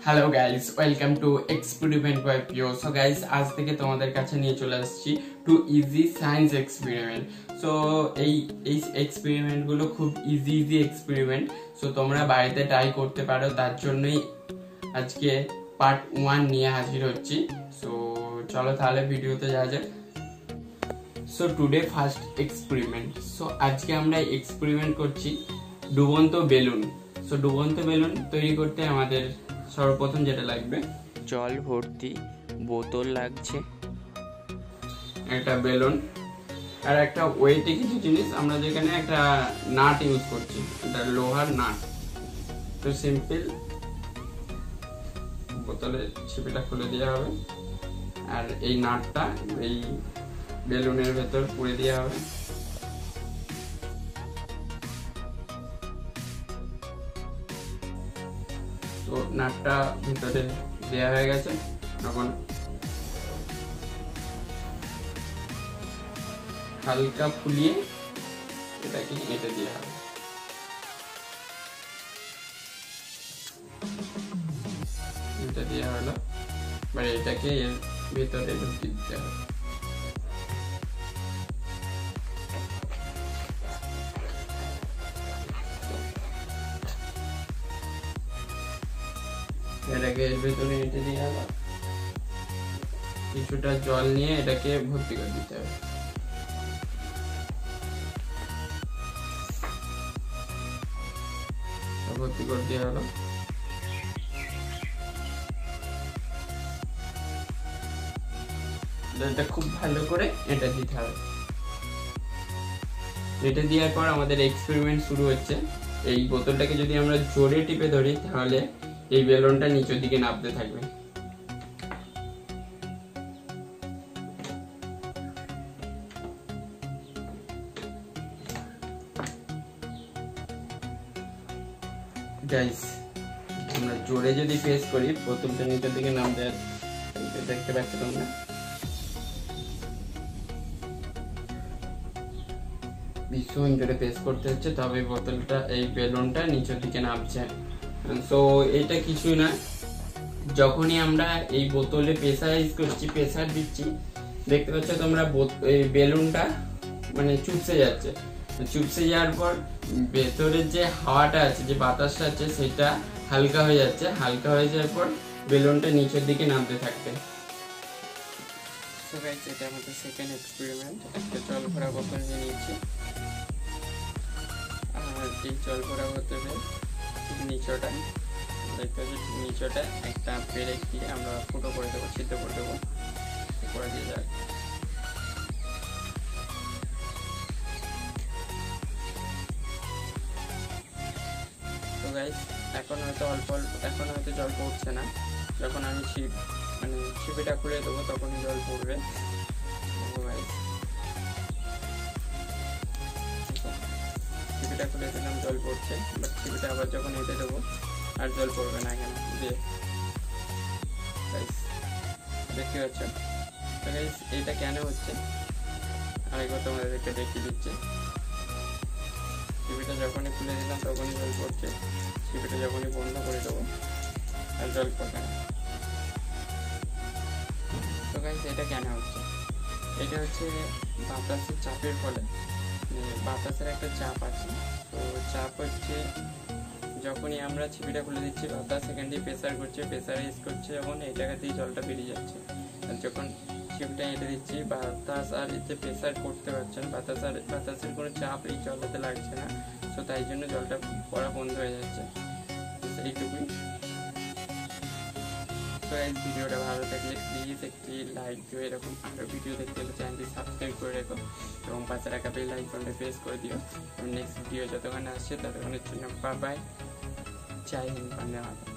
Hello guys, welcome to experiment by পিও। So guys, আজ থেকে তোমাদের কাছে নিয়ে চলে আসছি two easy science experiment. So এই এক্সপেরিমেন্টগুলো খুব ইজি এক্সপেরিমেন্ট। সো তোমরা বাড়িতে ট্রাই করতে পারো, তার জন্যই আজকে পার্ট 1 নিয়ে হাজির হচ্ছি। সো চলো তাহলে ভিডিওতে যাওয়া যাক। So today first experiment. So আজকে আমরা এক্সপেরিমেন্ট করছি ডুবন্ত বেলুন। সো ডুবন্ত বেলুন তৈরি করতে আমাদের সর্বপ্রথম যেটা লাগবে, জল ভর্তি বোতল লাগছে, একটা বেলুন আর একটা ওয়েটে কিছু জিনিস। আমরা যেখানে একটা নাট ইউজ করছি, এটা লোহার নাট। তো সিম্পল বোতলের ছিপিটা খুলে দেওয়া হবে আর এই নাটটা এই বেলুনের ভেতর পুরে দেওয়া হবে। তো নাটটা ভিতরে দেওয়া হয়ে গেছে। এখন হালকা ফুলিয়ে এটাকে এঁটে দেওয়া হবে। এটা দেওয়া হলো, এবার এটাকে এর ভিতরে ঢুকিয়ে দিতে হবে। এটাকে এর ভিতরে এঁটে দিয়ে হলো, কিছুটা জল নিয়ে এটাকে ভর্তি করে দিতে হবে। ভর্তি করে দেওয়া হলো। এটা খুব ভালো করে এটা দিতে হবে। এটা দেওয়ার পর আমাদের এক্সপেরিমেন্ট শুরু হচ্ছে। এই বোতলটাকে যদি আমরা জোরে টিপে ধরি তাহলে এই বেলুনটা নিচের দিকে নামতে থাকবে। গাইস, আমরা জোরে যদি প্রেস করি বোতলটা নিচের দিকে নামতে, দেখতে পাচ্ছ তোমরা। ভীষণ জোরে প্রেস করতে হচ্ছে, তবে বোতলটা এই বেলুনটা নিচের দিকে নামছে। সো এটা কিছুই না, যখনই আমরা এই বোতলে প্রেসারাইজ করছি, প্রেসার দিচ্ছি, দেখতে পাচ্ছ তোমরা এই বেলুনটা মানে চুপসে যাচ্ছে। চুপসে যাওয়ার পর ভেতরের যে হাওয়াটা আছে, যে বাতাসটা আছে, সেটা হালকা হয়ে যাচ্ছে। হালকা হয়ে যাওয়ার পর বেলুনটা নিচের দিকে নামতে থাকবে। সো গাইস, এটা আমাদের সেকেন্ড এক্সপেরিমেন্ট। একটা জল ভরা বোতল নিয়ে নিয়েছি আর এই জল ভরা বোতলের নিচটা দেখতে পাচ্ছি, নিচটা একটা পেরেক দিয়ে আমরা ফুটো করে দেবো, ছিদ্র করে দেবো, করে দিয়ে যাক। তো গাইস, এখন হয়তো জল পড়ছে না। যখন আমি ছিপিটা খুলে দেবো তখন জল পড়বে। ছিপিটা খুলে দিলাম, জল পড়ছে। বাট ছিপিটা আবার যখন এঁটে দেবো আর জল পড়বে না এখানে দিয়ে। দেখতে পাচ্ছ? তো গাইস, এইটা কেন হচ্ছে আরেকবার তোমাদেরকে দেখিয়ে দিচ্ছি। ছিপিটা যখনই খুলে দিলাম তখনই জল পড়ছে, ছিপিটা যখনই বন্ধ করে দেবো আর জল পড়বে না। তো গাইস, এটা কেন হচ্ছে? এটা হচ্ছে বাতাসের চাপের ফলে। বাতাসের একটা চাপ আছে। তো চাপ হচ্ছে, যখনই আমরা ছিপিটা খুলে দিচ্ছি বাতাস সেখান দিয়ে প্রেসার করছে, প্রেসারাইজ করছে, যখন এই জায়গা দিয়ে জলটা বেরিয়ে যাচ্ছে। আর যখন ছিপিটা এঁটে দিচ্ছি, বাতাস আর এতে প্রেসার করতে পারছে না, বাতাসের কোনো চাপ এই জলটাতে লাগছে না। তো তাই জন্য জলটা পড়া বন্ধ হয়ে যাচ্ছে। এইটুকুই। তো এই ভিডিওটা ভালো থাকলে প্লিজ একটি লাইক দিও। এরকম আরও ভিডিও দেখতে হলে চ্যানেলটি সাবস্ক্রাইব করে রেখো এবং পাশে রাখা বেল আইকনটা প্রেস করে দিও। নেক্সট ভিডিও যতক্ষণ আসছে ততক্ষণের জন্য বাই বাই। জয় হিন্দ, বন্দে মাতরম।